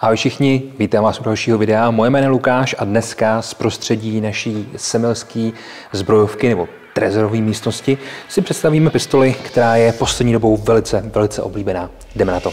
Ahoj všichni, vítám vás u dalšího videa. Moje jméno je Lukáš a dneska z prostředí naší semilské zbrojovky nebo trezorové místnosti si představíme pistoli, která je poslední dobou velice oblíbená. Jdeme na to.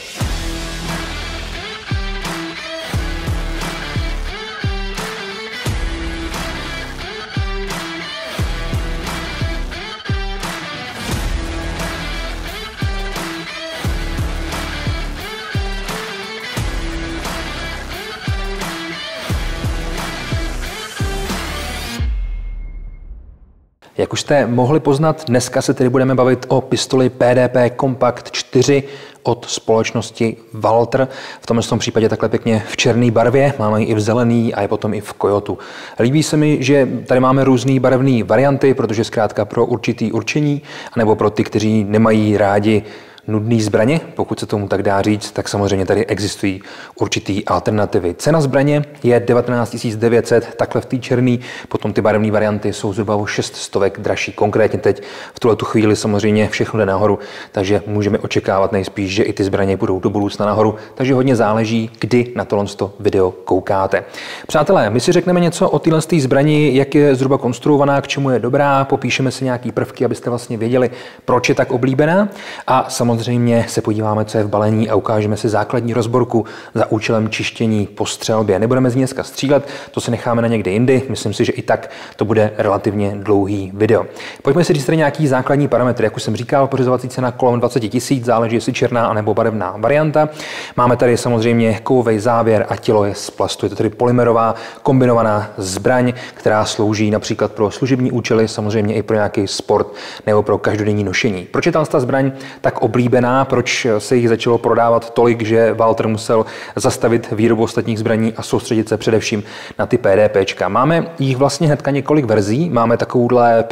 Jak už jste mohli poznat, dneska se tedy budeme bavit o pistoli PDP Compact 4 od společnosti Walther. V tomhle případě takhle pěkně v černé barvě, máme ji i v zelený a je potom i v kojotu. Líbí se mi, že tady máme různé barevné varianty, protože zkrátka pro určitý určení, anebo pro ty, kteří nemají rádi nudný zbraně, pokud se tomu tak dá říct, tak samozřejmě tady existují určitý alternativy. Cena zbraně je 19 900, takhle v té černý, potom ty barevné varianty jsou zhruba o 600 dražší. Konkrétně teď v tuhletu chvíli samozřejmě všechno jde nahoru, takže můžeme očekávat nejspíš, že i ty zbraně budou do budoucna nahoru, takže hodně záleží, kdy na tohle video koukáte. Přátelé, my si řekneme něco o téhle zbrani, jak je zhruba konstruovaná, k čemu je dobrá, popíšeme si nějaký prvky, abyste vlastně věděli, proč je tak oblíbená, a samozřejmě se podíváme, co je v balení, a ukážeme si základní rozborku za účelem čištění po střelbě. Nebudeme z ní dneska střílet, to si necháme na někde jindy. Myslím si, že i tak to bude relativně dlouhý video. Pojďme si říct tady nějaký základní parametry. Jak už jsem říkal, pořizovací cena kolem 20 000, záleží jestli černá anebo barevná varianta. Máme tady samozřejmě kovový závěr a tělo je z plastu. Je to tedy polymerová kombinovaná zbraň, která slouží například pro služební účely, samozřejmě i pro nějaký sport nebo pro každodenní nošení. Proč je ta zbraň tak oblíbená, proč se jich začalo prodávat tolik, že Walther musel zastavit výrobu ostatních zbraní a soustředit se především na ty PDPčka. Máme jich vlastně hnedka několik verzí. Máme takovýhle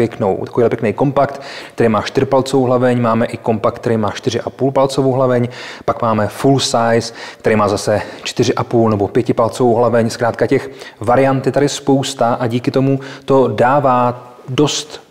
pěkný kompakt, který má 4palcovou hlaveň, máme i kompakt, který má 4,5 palcovou hlaveň, pak máme full size, který má zase 4,5 nebo 5palcovou hlaveň. Zkrátka těch variant je tady spousta a díky tomu to dává dost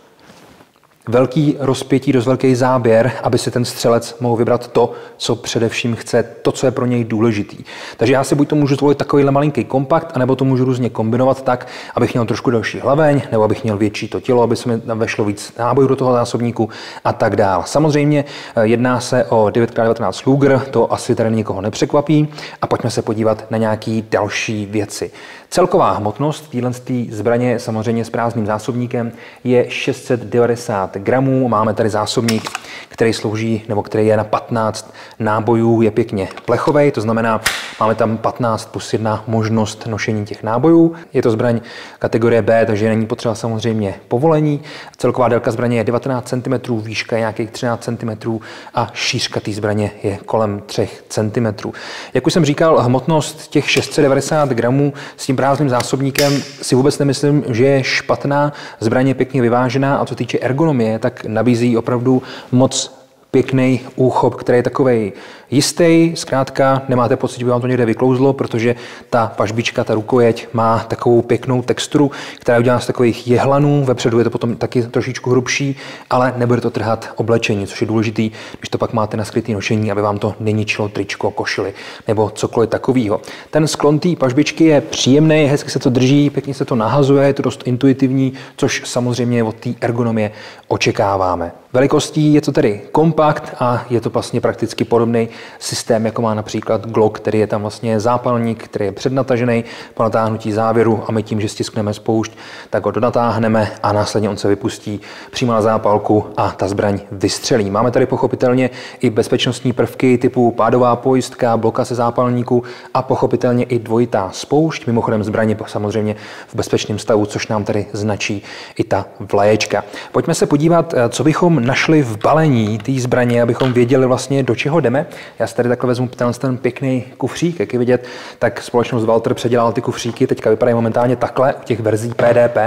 velký rozpětí, dost velký záběr, aby si ten střelec mohl vybrat to, co především chce, to, co je pro něj důležitý. Takže já si buď to můžu zvolit takovýhle malinký kompakt, anebo to můžu různě kombinovat tak, abych měl trošku delší hlaveň, nebo abych měl větší to tělo, aby se mi tam vešlo víc nábojů do toho zásobníku a tak dál. Samozřejmě jedná se o 9x19 Luger, to asi tady nikoho nepřekvapí, a pojďme se podívat na nějaké další věci. Celková hmotnost téhle zbraně samozřejmě s prázdným zásobníkem je 690 gramů. Máme tady zásobník, který slouží, nebo který je na 15 nábojů, je pěkně plechovej, to znamená, máme tam 15 plus 1 možnost nošení těch nábojů. Je to zbraň kategorie B, takže není potřeba samozřejmě povolení. Celková délka zbraně je 19 cm, výška je nějakých 13 cm a šířka té zbraně je kolem 3 cm. Jak už jsem říkal, hmotnost těch 690 gramů s tím prázdným zásobníkem si vůbec nemyslím, že je špatná. Zbraň je pěkně vyvážená, a co týče ergonomie, tak nabízí opravdu moc pěkný úchop, který je takovej jistý, zkrátka nemáte pocit, že by vám to někde vyklouzlo, protože ta pažbička, ta rukojeť má takovou pěknou texturu, která je udělána z takových jehlanů, vepředu je to potom taky trošičku hrubší, ale nebude to trhat oblečení, což je důležitý, když to pak máte na skrytý nošení, aby vám to neničilo tričko, košily nebo cokoliv takového. Ten sklon té pažbičky je příjemný, hezky se to drží, pěkně se to nahazuje, je to dost intuitivní, což samozřejmě od té ergonomie očekáváme. Velikostí je to tedy kompakt a je to vlastně prakticky podobný systém, jako má například Glock, který je tam vlastně zápalník, který je přednatažený po natáhnutí závěru, a my tím, že stiskneme spoušť, tak ho donatáhneme a následně on se vypustí přímo na zápalku a ta zbraň vystřelí. Máme tady pochopitelně i bezpečnostní prvky typu pádová pojistka, blokace zápalníku a pochopitelně i dvojitá spoušť. Mimochodem zbraně samozřejmě v bezpečném stavu, což nám tady značí i ta vlaječka. Pojďme se podívat, co bychom našli v balení té zbraně, abychom věděli vlastně, do čeho jdeme. Já si tady takhle vezmu ten pěkný kufřík, jak je vidět, tak společnost Walther předělala ty kufříky, teďka vypadají momentálně takhle u těch verzí PDP.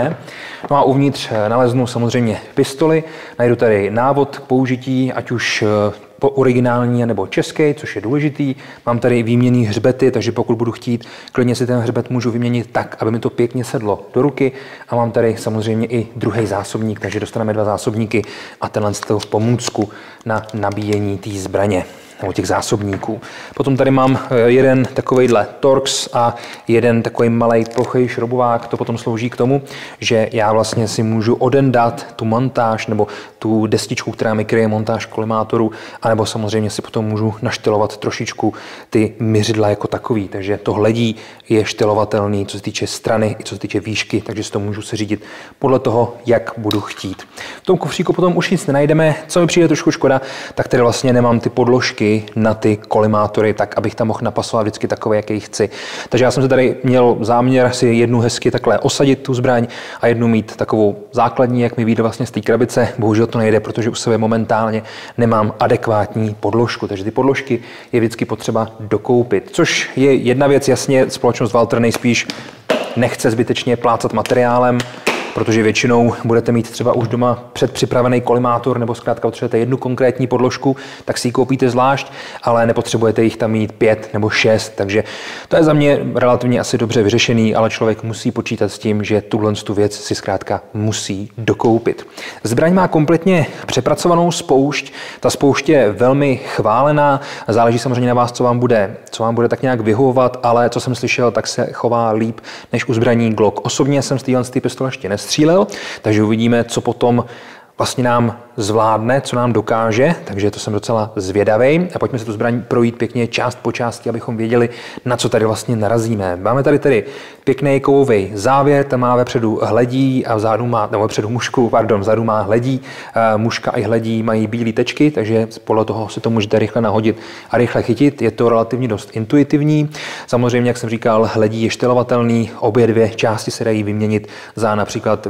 No a uvnitř naleznu samozřejmě pistoli, najdu tady návod k použití, ať už originální nebo český, což je důležitý. Mám tady výměnný hřbety, takže pokud budu chtít, klidně si ten hřbet můžu vyměnit tak, aby mi to pěkně sedlo do ruky. A mám tady samozřejmě i druhý zásobník, takže dostaneme 2 zásobníky a tenhle pomůcku na nabíjení té zbraně. nebo těch zásobníků. Potom tady mám jeden takovejhle Torx a jeden takový malej plochý šroubovák. To potom slouží k tomu, že já vlastně si můžu odendat tu montáž nebo tu destičku, která mi kryje montáž kolimátoru, anebo samozřejmě si potom můžu naštylovat trošičku ty měřidla jako takový. Takže to hledí je štylovatelný, co se týče strany i co se týče výšky, takže si to můžu seřídit podle toho, jak budu chtít. V tom kufříku potom už nic nenajdeme. Co mi přijde trošku škoda, tak tady vlastně nemám ty podložky na ty kolimátory, tak abych tam mohl napasovat vždycky takové, jaký chci. Takže já jsem se tady měl záměr si jednu hezky takhle osadit tu zbraň a jednu mít takovou základní, jak mi vyjde vlastně z té krabice. Bohužel to nejde, protože u sebe momentálně nemám adekvátní podložku, takže ty podložky je vždycky potřeba dokoupit. Což je jedna věc, jasně, společnost Walther nejspíš nechce zbytečně plácat materiálem, protože většinou budete mít třeba už doma předpřipravený kolimátor nebo zkrátka potřebujete jednu konkrétní podložku, tak si ji koupíte zvlášť, ale nepotřebujete jich tam mít 5 nebo 6, takže to je za mě relativně asi dobře vyřešený, ale člověk musí počítat s tím, že tuhle tu věc si zkrátka musí dokoupit. Zbraň má kompletně přepracovanou spoušť, ta spoušť je velmi chválená, záleží samozřejmě na vás, co vám bude tak nějak vyhovovat, ale co jsem slyšel, tak se chová líp než u zbraní Glock. Osobně jsem z téhle pistole ještě nestřílel, takže uvidíme, co potom vlastně nám zvládne, co nám dokáže, takže to jsem docela zvědavý. A pojďme se tu zbraň projít pěkně část po části, abychom věděli, na co tady vlastně narazíme. Máme tady tedy pěkný kovový závěr, tam má vepředu hledí a vzadu má, nebo vepředu mušku, vzadu má hledí. Muška i hledí mají bílé tečky, takže podle toho si to můžete rychle nahodit a rychle chytit. Je to relativně dost intuitivní. Samozřejmě, jak jsem říkal, hledí je štelovatelný, obě dvě části se dají vyměnit za například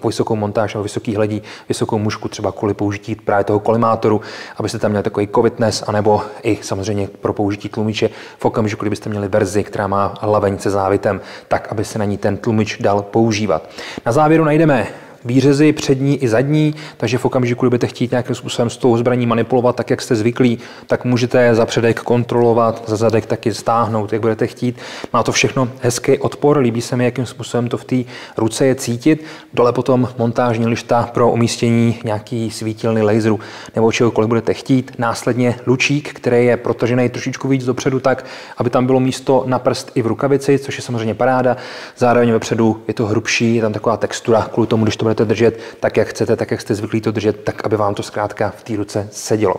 vysokou montáž nebo vysoký hledí, vysokou mušku, třeba kvůli použití právě toho kolimátoru, abyste tam měli takový kovitness, anebo i samozřejmě pro použití tlumiče v okamžiku, kdybyste měli verzi, která má hlaveň se závitem, tak aby se na ní ten tlumič dal používat. Na závěru najdeme výřezy přední i zadní, takže v okamžiku, kdy budete chtít nějakým způsobem s tou zbraní manipulovat tak, jak jste zvyklí, tak můžete za předek kontrolovat, za zadek taky stáhnout, jak budete chtít. Má to všechno hezký odpor, líbí se mi, jakým způsobem to v té ruce je cítit. Dole potom montážní lišta pro umístění nějaký svítilny, laseru nebo čehokoliv budete chtít. Následně lučík, který je protažený trošičku víc dopředu tak, aby tam bylo místo na prst i v rukavici, což je samozřejmě paráda. Zároveň vepředu je to hrubší, je tam taková textura, kvůli tomu, když to budete držet tak, jak chcete, tak, jak jste zvyklí to držet, tak, aby vám to zkrátka v té ruce sedělo.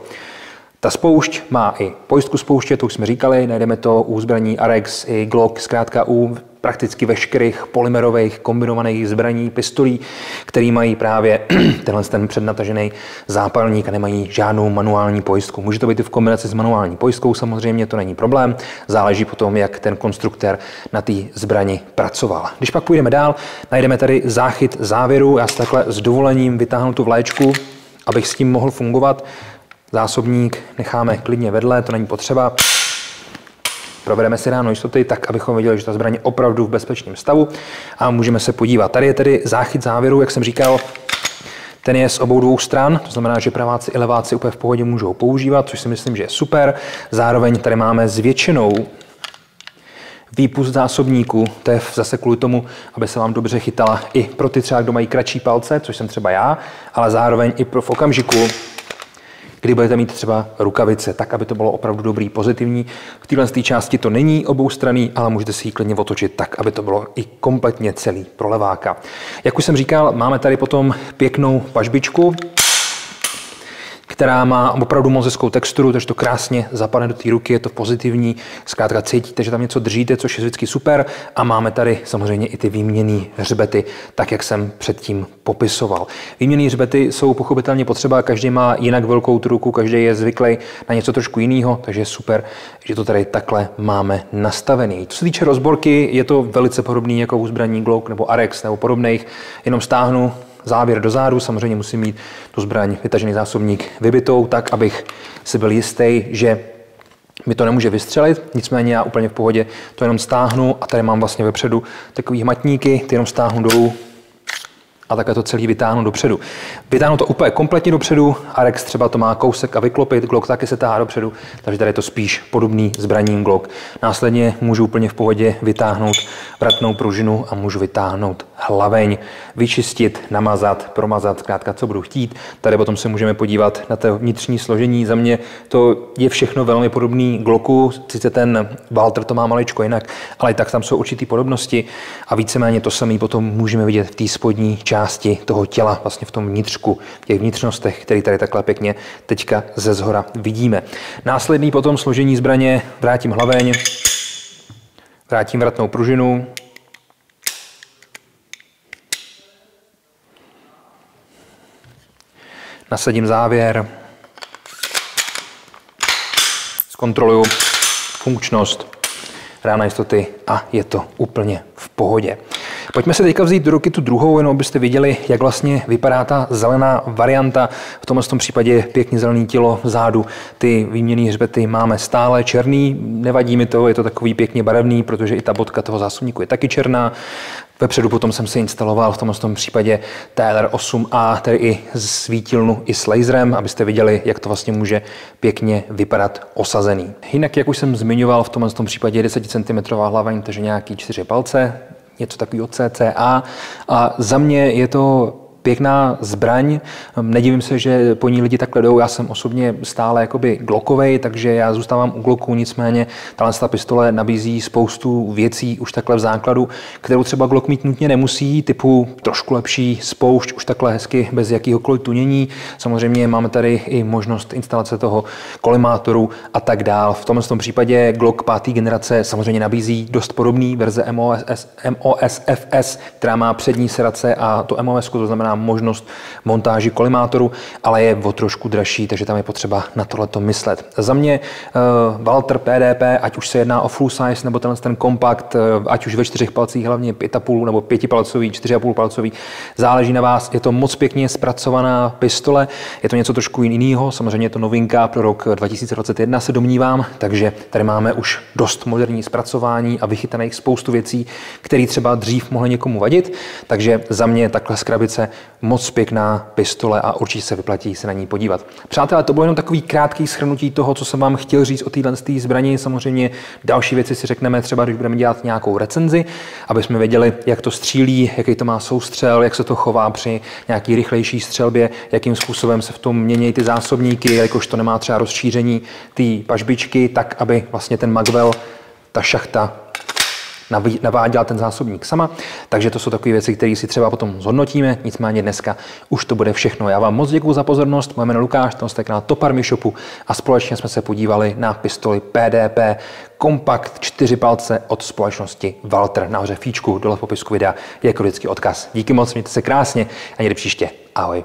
Ta spoušť má i pojistku spouště, to už jsme říkali, najdeme to u zbraní Arex i Glock, zkrátka u prakticky veškerých polymerových kombinovaných zbraní, pistolí, který mají právě ten přednatažený zápalník a nemají žádnou manuální pojistku. Může to být i v kombinaci s manuální pojistkou, samozřejmě to není problém, záleží potom, jak ten konstruktér na té zbrani pracoval. Když pak půjdeme dál, najdeme tady záchyt závěru, já si takhle s dovolením vytáhnu tu vléčku, abych s tím mohl fungovat. Zásobník necháme klidně vedle, to není potřeba. Provedeme si ráno jistoty tak, abychom viděli, že ta zbraň je opravdu v bezpečném stavu a můžeme se podívat. Tady je tedy záchyt závěru, jak jsem říkal, ten je z obou dvou stran, to znamená, že praváci i leváci úplně v pohodě můžou používat, což si myslím, že je super. Zároveň tady máme zvětšenou výpust zásobníku, to je zase kvůli tomu, aby se vám dobře chytala i pro ty třeba, kdo mají kratší palce, což jsem třeba já, ale zároveň i v okamžiku, kdy budete mít třeba rukavice, tak, aby to bylo opravdu dobrý, pozitivní. V téhle části to není oboustranný, ale můžete si ji klidně otočit tak, aby to bylo i kompletně celý pro leváka. Jak už jsem říkal, máme tady potom pěknou pažbičku, která má opravdu moc hezkou texturu, takže to krásně zapadne do té ruky, je to pozitivní, zkrátka cítíte, že tam něco držíte, což je vždycky super a máme tady samozřejmě i ty výměnné hřbety, tak jak jsem předtím popisoval. Výměnné hřbety jsou pochopitelně potřeba, každý má jinak velkou tu ruku, každý je zvyklý na něco trošku jiného, takže je super, že to tady takhle máme nastavený. Co se týče rozborky, je to velice podobný jako u zbraní Glock nebo Arex nebo podobných, jenom stáhnu závěr do zádu, samozřejmě musím mít tu zbraň, vytažený zásobník vybitou, tak, abych si byl jistý, že mi to nemůže vystřelit, nicméně já úplně v pohodě to jenom stáhnu a tady mám vlastně vepředu takový hmatníky, ty jenom stáhnu dolů a takhle to celý vytáhnu dopředu. Vytáhnu to úplně kompletně dopředu, Arex třeba to má kousek a vyklopit, Glock taky se táhá dopředu, takže tady je to spíš podobný zbraním Glock. Následně můžu úplně v pohodě vytáhnout vratnou pružinu a můžu vytáhnout hlaveň, vyčistit, namazat, promazat, zkrátka co budu chtít. Tady potom se můžeme podívat na to vnitřní složení. Za mě to je všechno velmi podobný Glocku, sice ten Walther to má maličko jinak, ale i tak tam jsou určitý podobnosti a víceméně to samé potom můžeme vidět v té spodní části toho těla, vlastně v tom vnitřku, v těch vnitřnostech, který tady takhle pěkně teďka ze zhora vidíme. Následný potom složení zbraně, vrátím hlaveň, vrátím vratnou pružinu, nasadím závěr, zkontroluju funkčnost, rána jistoty a je to úplně v pohodě. Pojďme se teďka vzít do ruky tu druhou, jenom abyste viděli, jak vlastně vypadá ta zelená varianta. V tomhle případě je pěkně zelený tělo vzadu, ty výměnné hřbety máme stále černý, nevadí mi to, je to takový pěkně barevný, protože i ta bodka toho zásobníku je taky černá. Vepředu potom jsem si instaloval v tomhle případě TLR8A, tedy i svítilnu i s laserem, abyste viděli, jak to vlastně může pěkně vypadat osazený. Jinak, jak už jsem zmiňoval, v tomhle případě 10 cm hlaveň, takže nějaký 4 palce, něco takového CCA a za mě je to pěkná zbraň, nedivím se, že po ní lidi takhle jdou, já jsem osobně stále jakoby Glockovej, takže já zůstávám u Glocku, nicméně ta pistole nabízí spoustu věcí už takhle v základu, kterou třeba Glock mít nutně nemusí, typu trošku lepší spoušť, už takhle hezky bez jakýhokoliv tunění, samozřejmě máme tady i možnost instalace toho kolimátoru a tak dál. V tomhle případě Glock 5. generace samozřejmě nabízí dost podobný verze MOSFS, která má přední sedace a to MOS, to znamená možnost montáži kolimátoru, ale je o trošku dražší, takže tam je potřeba na tohleto myslet. Za mě Walther PDP, ať už se jedná o full size nebo ten kompakt, ať už ve 4 palcích, hlavně 5,5 nebo 5 palcový, 4,5 palcový, záleží na vás. Je to moc pěkně zpracovaná pistole, je to něco trošku jiného, samozřejmě je to novinka pro rok 2021 se domnívám, takže tady máme už dost moderní zpracování a vychytaných spoustu věcí, které třeba dřív mohly někomu vadit, takže za mě takhle z krabice moc pěkná pistole a určitě se vyplatí se na ní podívat. Přátelé, to bylo jenom takový krátký shrnutí toho, co jsem vám chtěl říct o této zbrani. Samozřejmě další věci si řekneme třeba, když budeme dělat nějakou recenzi, aby jsme věděli, jak to střílí, jaký to má soustřel, jak se to chová při nějaký rychlejší střelbě, jakým způsobem se v tom mění ty zásobníky, jelikož to nemá třeba rozšíření té pažbičky, tak aby vlastně ten magvel, ta šachta naváděla ten zásobník sama, takže to jsou takové věci, které si třeba potom zhodnotíme, nicméně dneska už to bude všechno. Já vám moc děkuji za pozornost, moje jméno Lukáš, tam jste na Top Army Shopu a společně jsme se podívali na pistoli PDP Kompakt 4 palce od společnosti Walther. Nahoře fíčku, dole v popisku videa je jako vždycky odkaz. Díky moc, mějte se krásně a někdy příště. Ahoj.